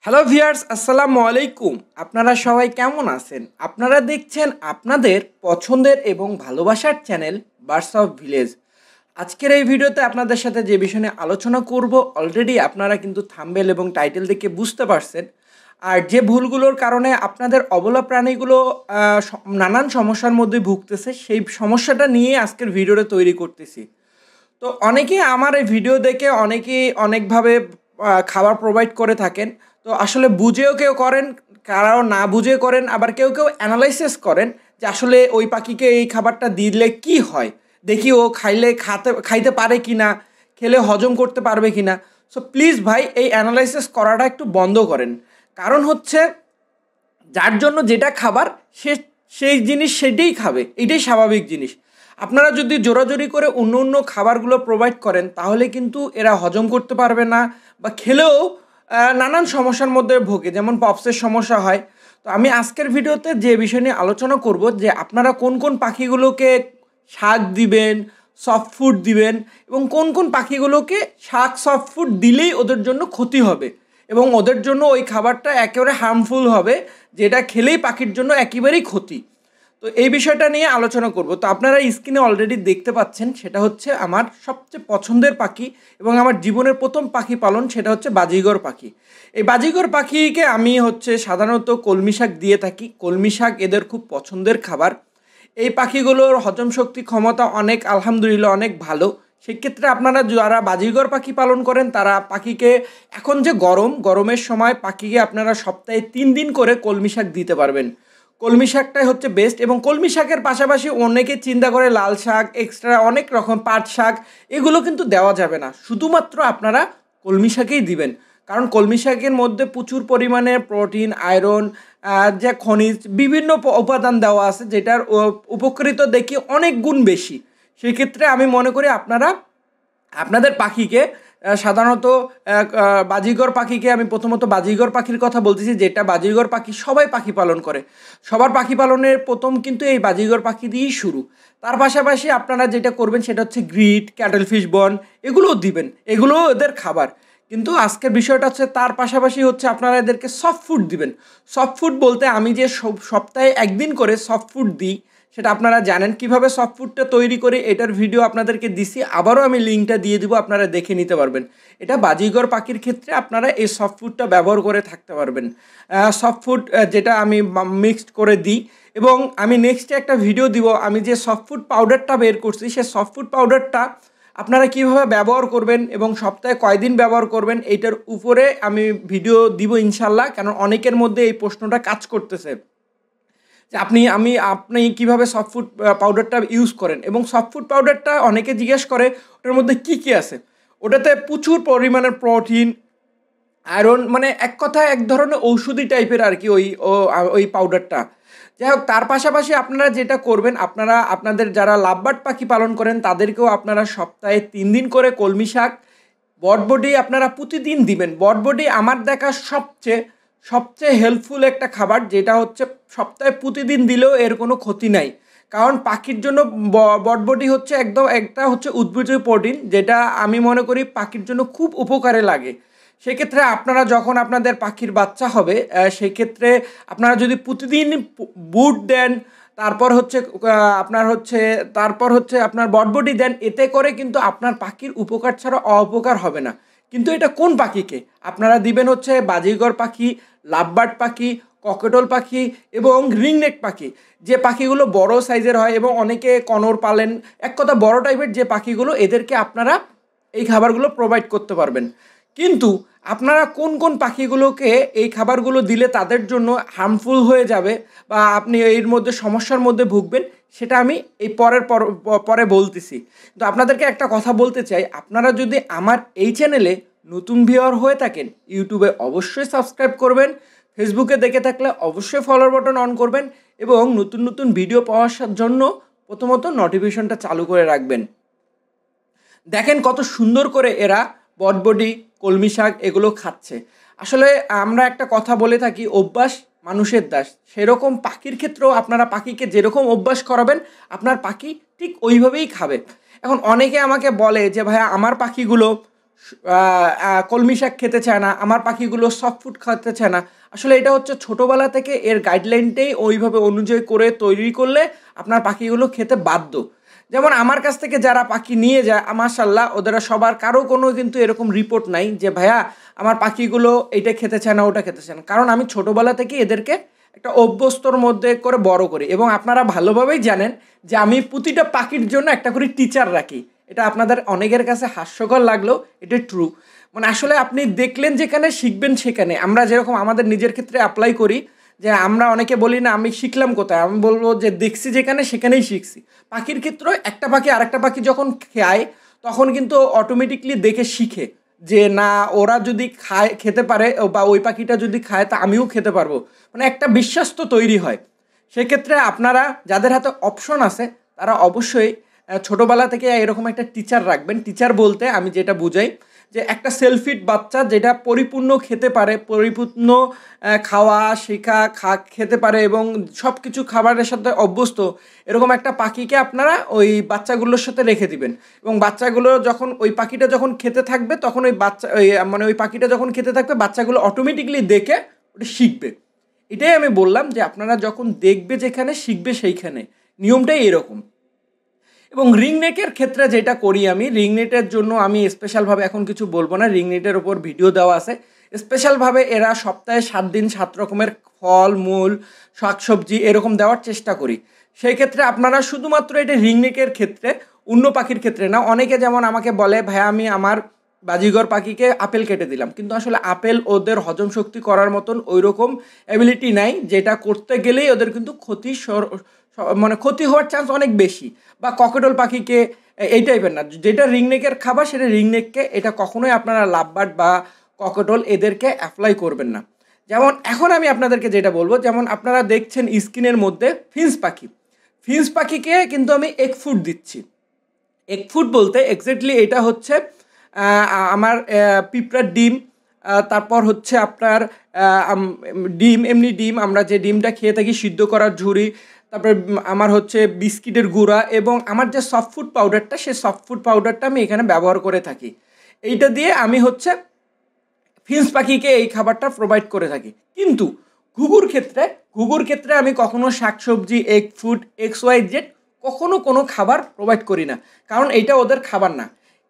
Hello viewers, আসসালামু আলাইকুম। আপনারা সবাই কেমন আছেন? আপনারা দেখছেন আপনাদের পছন্দের এবং ভালোবাসার চ্যানেল বার্ডস অফ ভিলেজ। আজকের এই ভিডিওতে আপনাদের সাথে যে বিষয় নিয়ে আলোচনা করব অলরেডি আপনারা কিন্তু থাম্বনেল এবং টাইটেল দেখে বুঝতে পারছেন। আর যে ভুলগুলোর কারণে আপনাদের অবলা প্রাণীগুলো নানান সমস্যার মধ্যে ভুগতেছে, সেই সমস্যাটা নিয়ে আজকের ভিডিওটা তৈরি করতেছি। তো অনেকেই আমার এই ভিডিও দেখে অনেকেই অনেকভাবে খাবার প্রোভাইড করে থাকেন। তো আসলে বুঝেও কেউ করেন, কারো না বুঝে করেন, আবার কেউ কেউ অ্যানালাইসিস করেন যে আসলে ওই পাখিকে এই খাবারটা দিলে কি হয়, দেখি ও খাইতে পারে কি না, খেলে হজম করতে পারবে কি না। সো প্লিজ ভাই, এই অ্যানালাইসিস করাটা একটু বন্ধ করেন। কারণ হচ্ছে যার জন্য যেটা খাবার সেই জিনিস সেটাই খাবে, এটাই স্বাভাবিক জিনিস। আপনারা যদি জোরাজোরি করে অন্য অন্য খাবারগুলো প্রোভাইড করেন তাহলে কিন্তু এরা হজম করতে পারবে না, বা খেলেও নানান সমস্যার মধ্যে ভোগে, যেমন পপসের সমস্যা হয়। তো আমি আজকের ভিডিওতে যে বিষয় নিয়ে আলোচনা করব যে আপনারা কোন কোন পাখিগুলোকে শাক দিবেন, সফট ফুড দিবেন, এবং কোন কোন পাখিগুলোকে শাক সফট ফুড দিলেই ওদের জন্য ক্ষতি হবে এবং ওদের জন্য ওই খাবারটা একেবারে হার্মফুল হবে, যেটা খেলেই পাখির জন্য একেবারেই ক্ষতি। তো এই বিষয়টা নিয়ে আলোচনা করব। তো আপনারা স্ক্রিনে অলরেডি দেখতে পাচ্ছেন, সেটা হচ্ছে আমার সবচেয়ে পছন্দের পাখি এবং আমার জীবনের প্রথম পাখি পালন, সেটা হচ্ছে বাজিঘর পাখি। এই বাজিঘর পাখিকে আমি সাধারণত কলমি শাক দিয়ে থাকি। কলমি শাক এদের খুব পছন্দের খাবার। এই পাখিগুলোর হজম শক্তি ক্ষমতা অনেক, আলহামদুলিল্লাহ, অনেক ভালো। সেক্ষেত্রে আপনারা যারা বাজিঘর পাখি পালন করেন তারা পাখিকে, এখন যে গরমের সময় পাখিকে আপনারা সপ্তাহে 3 দিন করে কলমি শাক দিতে পারবেন। কলমি শাকটাই হচ্ছে বেস্ট। এবং কলমি শাকের পাশাপাশি অনেকে চিন্তা করে লাল শাক, এক্সট্রা অনেক রকম পাট শাক, এগুলো কিন্তু দেওয়া যাবে না। শুধুমাত্র আপনারা কলমি শাকেই দিবেন, কারণ কলমি শাকের মধ্যে প্রচুর পরিমাণে প্রোটিন, আয়রন, যে খনিজ, বিভিন্ন উপাদান দেওয়া আছে, যেটার উপকৃত দেখি অনেক গুণ বেশি। সেক্ষেত্রে আমি মনে করি আপনারা আপনাদের পাখিকে সাধারণত বাজিঘর পাখিকে, আমি প্রথমত বাজিঘর পাখির কথা বলতেছি, যেটা বাজিঘর পাখি সবাই পাখি পালন করে। সবার পাখি পালনের প্রথম কিন্তু এই বাজিঘর পাখি দিয়েই শুরু। তার পাশাপাশি আপনারা যেটা করবেন সেটা হচ্ছে গ্রিট, ক্যাটেল ফিশ বন, এগুলোও দিবেন, এগুলোও এদের খাবার। কিন্তু আজকের বিষয়টা হচ্ছে তার পাশাপাশি হচ্ছে আপনারা এদেরকে সফট ফুড দিবেন। সফট ফুড বলতে আমি যে সপ্তাহে একদিন করে সফট ফুড দিই, সেটা আপনারা জানেন। কিভাবে সফট ফুডটা তৈরি করে এটার ভিডিও আপনাদেরকে দিছি, আবারও আমি লিঙ্কটা দিয়ে দিব, আপনারা দেখে নিতে পারবেন। এটা বাজিঘর পাখির ক্ষেত্রে আপনারা এই সফট ফুডটা ব্যবহার করে থাকতে পারবেন। সফট ফুড যেটা আমি মিক্সড করে দিই, এবং আমি নেক্সটে একটা ভিডিও দিব আমি যে সফট ফুড পাউডারটা বের করছি, সেই সফট ফুড পাউডারটা আপনারা কীভাবে ব্যবহার করবেন এবং সপ্তাহে কয়দিন ব্যবহার করবেন, এইটার উপরে আমি ভিডিও দিব ইনশাল্লাহ। কারণ অনেকের মধ্যে এই প্রশ্নটা কাজ করতেছে যে আপনি কীভাবে সফট ফুড পাউডারটা ইউজ করেন, এবং সফট ফুড পাউডারটা অনেকে জিজ্ঞেস করে ওটার মধ্যে কী কী আছে। ওটাতে প্রচুর পরিমাণের প্রোটিন, আয়রন, মানে এক কথায় এক ধরনের ঔষধি টাইপের আর কি ওই পাউডারটা। যাই হোক, তার পাশাপাশি আপনারা যেটা করবেন, আপনারা আপনাদের যারা লাভবার্ড পাখি পালন করেন তাদেরকেও আপনারা সপ্তাহে 3 দিন করে কলমি শাক, বটবডি আপনারা প্রতিদিন দিবেন। বটবডি আমার দেখা সবচেয়ে হেল্পফুল একটা খাবার, যেটা হচ্ছে সপ্তাহে প্রতিদিন দিলেও এর কোনো ক্ষতি নাই। কারণ পাখির জন্য বটবডি হচ্ছে একটা উদ্ভিজ্জ প্রোটিন, যেটা আমি মনে করি পাখির জন্য খুব উপকারে লাগে। সেক্ষেত্রে আপনারা যখন আপনাদের পাখির বাচ্চা হবে, সেক্ষেত্রে আপনারা যদি প্রতিদিন বুট দেন, তারপর আপনার বটবডি দেন, এতে করে কিন্তু আপনার পাখির উপকার ছাড়া অপকার হবে না। কিন্তু এটা কোন পাখিকে আপনারা দিবেন? হচ্ছে বাজিঘর পাখি, লাভবার্ড পাখি, ককেটল পাখি এবং রিংনেক পাখি, যে পাখিগুলো বড় সাইজের হয় এবং অনেকে কনর পালেন, এক কথা বড় টাইপের যে পাখিগুলো, এদেরকে আপনারা এই খাবারগুলো প্রোভাইড করতে পারবেন। কিন্তু আপনারা কোন কোন পাখিগুলোকে এই খাবারগুলো দিলে তাদের জন্য হার্মফুল হয়ে যাবে বা আপনি এর মধ্যে সমস্যার মধ্যে ভুগবেন, সেটা আমি এই পরে বলতেছি। তো আপনাদেরকে একটা কথা বলতে চাই, আপনারা যদি আমার এই চ্যানেলে নতুন ভিউয়ার হয়ে থাকেন, ইউটিউবে অবশ্যই সাবস্ক্রাইব করবেন, ফেসবুকে দেখে থাকলে অবশ্যই ফলোর বাটন অন করবেন, এবং নতুন নতুন ভিডিও পাওয়ার জন্য প্রথমত নোটিফিকেশনটা চালু করে রাখবেন। দেখেন কত সুন্দর করে এরা বটবডি, কলমি শাক এগুলো খাচ্ছে। আসলে আমরা একটা কথা বলে থাকি, অভ্যাস মানুষের দাস। সেরকম পাখির ক্ষেত্রেও আপনারা পাখিকে যেরকম অভ্যাস করাবেন, আপনার পাখি ঠিক ওইভাবেই খাবে। এখন অনেকে আমাকে বলে যে ভাইয়া, আমার পাখিগুলো কলমি শাক খেতে চায় না, আমার পাখিগুলো সফট ফুড খেতে চায় না। আসলে এটা হচ্ছে ছোটোবেলা থেকে এর গাইডলাইনটাই ওইভাবে অনুযায়ী করে তৈরি করলে আপনার পাখিগুলো খেতে বাধ্য। যেমন আমার কাছ থেকে যারা পাখি নিয়ে যায় মাশাআল্লাহ ওদের সবার কারো কোনো কিন্তু এরকম রিপোর্ট নাই যে ভাইয়া আমার পাখিগুলো এইটা খেতে চায় না ওটা খেতে চায় না, কারণ আমি ছোটোবেলা থেকে এদেরকে একটা অভ্যস্তর মধ্যে করে বড় করি। এবং আপনারা ভালোভাবেই জানেন যে আমি প্রতিটা পাখির জন্য একটা করে টিচার রাখি। এটা আপনাদের অনেকের কাছে হাস্যকর লাগলেও এটা ট্রু। মানে আসলে আপনি দেখলেন যেখানে শিখবেন সেখানে। আমরা যেরকম আমাদের নিজের ক্ষেত্রে অ্যাপ্লাই করি যে আমরা অনেকে বলি না আমি শিখলাম কোথায়, আমি বলবো যে দেখছি যেখানে সেখানেই শিখছি। পাখির ক্ষেত্রে একটা পাখি আরেকটা পাখি যখন খায় তখন কিন্তু অটোমেটিকলি দেখে শিখে যে না ওরা যদি খায় খেতে পারে বা ওই পাখিটা যদি খায় তা আমিও খেতে পারবো, মানে একটা বিশ্বাস তো তৈরি হয়। সেক্ষেত্রে আপনারা যাদের হাতে অপশন আছে তারা অবশ্যই ছোটোবেলা থেকে এরকম একটা টিচার রাখবেন। টিচার বলতে আমি যেটা বুঝাই যে একটা সেলফিড বাচ্চা যেটা পরিপূর্ণ খেতে পারে, পরিপূর্ণ খাওয়া শেখা খেতে পারে এবং সব কিছু খাবারের সাথে অভ্যস্ত, এরকম একটা পাখিকে আপনারা ওই বাচ্চাগুলোর সাথে রেখে দিবেন। এবং বাচ্চাগুলো যখন ওই পাখিটা যখন খেতে থাকবে তখন ওই বাচ্চা মানে ওই পাখিটা যখন খেতে থাকবে বাচ্চাগুলো অটোমেটিকলি দেখে ওটা শিখবে। এটাই আমি বললাম যে আপনারা যখন দেখবে যেখানে শিখবে সেইখানে, নিয়মটাই এরকম। এবং রিংনেটের ক্ষেত্রে যেটা করি আমি, রিংনেটের জন্য আমি স্পেশালভাবে এখন কিছু বলবো না, রিংনেটের ওপর ভিডিও দেওয়া আছে। স্পেশালভাবে এরা সপ্তাহে 7 দিন 7 রকমের ফল মূল শাকসবজি এরকম দেওয়ার চেষ্টা করি। সেই ক্ষেত্রে আপনারা শুধুমাত্র এটা রিংনেটের ক্ষেত্রে, অন্য পাখির ক্ষেত্রে না। অনেকে যেমন আমাকে বলে ভাইয়া আমি আমার বাজিগর পাখিকে আপেল কেটে দিলাম, কিন্তু আসলে আপেল ওদের হজম শক্তি করার মতন ওই রকম অ্যাবিলিটি নাই, যেটা করতে গেলেই ওদের কিন্তু মানে ক্ষতি হওয়ার চান্স অনেক বেশি। বা ককেটল পাখিকে এই টাইপের না, যেটা রিংনেকের খাবার সেটা রিংনেককে এটা কখনোই আপনারা লাভবার্ড বা ককেটল এদেরকে অ্যাপ্লাই করবেন না। যেমন এখন আমি আপনাদেরকে যেটা বলবো, যেমন আপনারা দেখছেন স্ক্রিনের মধ্যে ফিঞ্চ পাখি, ফিঞ্চ পাখিকে কিন্তু আমি এগ ফুড দিচ্ছি। এগ ফুড বলতে এক্স্যাক্টলি এটা হচ্ছে আমার পিঁপড়ার ডিম, তারপর হচ্ছে আপনার ডিম, এমনি ডিম আমরা যে ডিমটা খেয়ে থাকি সিদ্ধ করার ঝুড়ি, তারপরে আমার হচ্ছে বিস্কিটের গুঁড়া এবং আমার যে সফট ফুড পাউডারটা সেই সফট ফুড পাউডারটা আমি এখানে ব্যবহার করে থাকি। এইটা দিয়ে আমি হচ্ছে ফিঞ্চ পাখিকে এই খাবারটা প্রোভাইড করে থাকি। কিন্তু ঘুঘুর ক্ষেত্রে আমি কখনো শাকসবজি এগ ফুড XYZ কখনো কোনো খাবার প্রোভাইড করি না, কারণ এইটা ওদের খাবার না।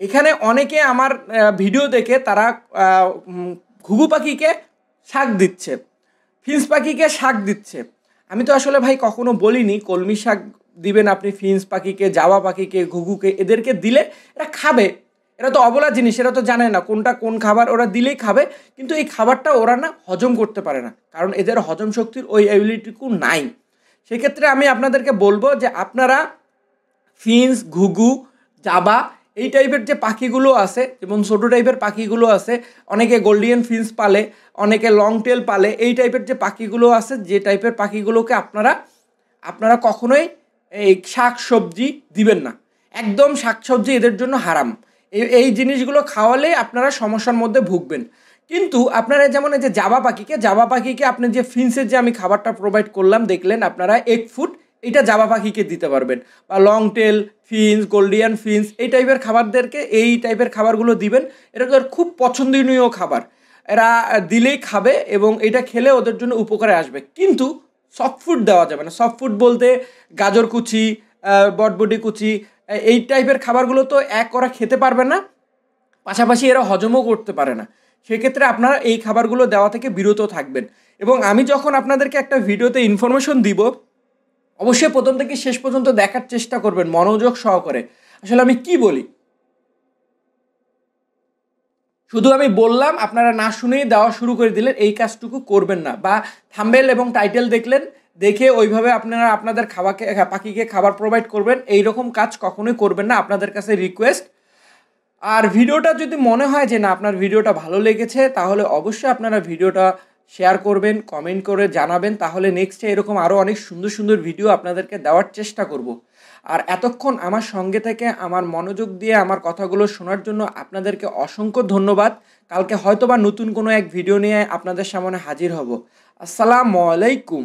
এখানে অনেকে আমার ভিডিও দেখে তারা ঘুঘু পাখিকে শাক দিচ্ছে, ফিঞ্চ পাখিকে শাক দিচ্ছে। আমি তো আসলে ভাই কখনো বলিনি কলমি শাক দিবেন আপনি ফিঞ্চ পাখিকে, জাবা পাখিকে, ঘুঘুকে, এদেরকে দিলে এরা খাবে। এরা তো অবলা জিনিস, এরা তো জানে না কোনটা কোন খাবার, ওরা দিলেই খাবে। কিন্তু এই খাবারটা ওরা না হজম করতে পারে না, কারণ এদের হজম শক্তির ওই অ্যাবিলিটিটুকু নাই। সেক্ষেত্রে আমি আপনাদেরকে বলবো যে আপনারা ফিঞ্চ, ঘুঘু, জাবা এই টাইপের যে পাখিগুলো আছে, যেমন ছোটো টাইপের পাখিগুলো আছে, অনেকে গোল্ডিয়ান ফিঞ্চ পালে, অনেকে লং টেল পালে, এই টাইপের যে পাখিগুলো আছে, যে টাইপের পাখিগুলোকে আপনারা কখনোই এই শাক সবজি দিবেন না। একদম শাকসবজি এদের জন্য হারাম। এই জিনিসগুলো খাওয়ালে আপনারা সমস্যার মধ্যে ভুগবেন। কিন্তু আপনারা যেমন এই যে জাবা পাখিকে আপনি যে ফিঞ্চের যে আমি খাবারটা প্রোভাইড করলাম দেখলেন আপনারা এগ ফুড, এটা জাবা পাখিকে দিতে পারবেন। বা long tail Finch, Gouldian Finch এই টাইপের খাবারদেরকে এই টাইপের খাবারগুলো দিবেন। এটা খুব পছন্দনীয় খাবার, এরা দিলেই খাবে এবং এটা খেলে ওদের জন্য উপকারে আসবে। কিন্তু সফট ফুড দেওয়া যাবে না। সফট ফুড বলতে গাজর কুচি, বটবটি কুচি এই টাইপের খাবারগুলো তো ওরা খেতে পারবে না, পাশাপাশি এরা হজমও করতে পারে না। সেক্ষেত্রে আপনারা এই খাবারগুলো দেওয়া থেকে বিরত থাকবেন। এবং আমি যখন আপনাদেরকে একটা ভিডিওতে ইনফরমেশন দিব অবশ্যই প্রথম থেকে শেষ পর্যন্ত দেখার চেষ্টা করবেন মনোযোগ সহকারে। আসলে আমি কি বলি, শুধু আমি বললাম আপনারা না শুনেই দেওয়া শুরু করে দিলেন, এই কাজটুকু করবেন না। বা থাম্বনেল এবং টাইটেল দেখলেন, দেখে ওইভাবে আপনারা আপনাদের পাখিকে খাবার প্রোভাইড করবেন, এই রকম কাজ কখনোই করবেন না, আপনাদের কাছে রিকোয়েস্ট। আর ভিডিওটা যদি মনে হয় যে না আপনার ভিডিওটা ভালো লেগেছে, তাহলে অবশ্যই আপনারা ভিডিওটা শেয়ার করবেন, কমেন্ট করে জানাবেন, তাহলে নেক্সটে এরকম আরও অনেক সুন্দর সুন্দর ভিডিও আপনাদেরকে দেওয়ার চেষ্টা করব। আর এতক্ষণ আমার সঙ্গে থেকে আমার মনোযোগ দিয়ে আমার কথাগুলো শোনার জন্য আপনাদেরকে অসংখ্য ধন্যবাদ। কালকে হয়তোবা নতুন কোনো এক ভিডিও নিয়ে আপনাদের সামনে হাজির হব। আসসালামু আলাইকুম।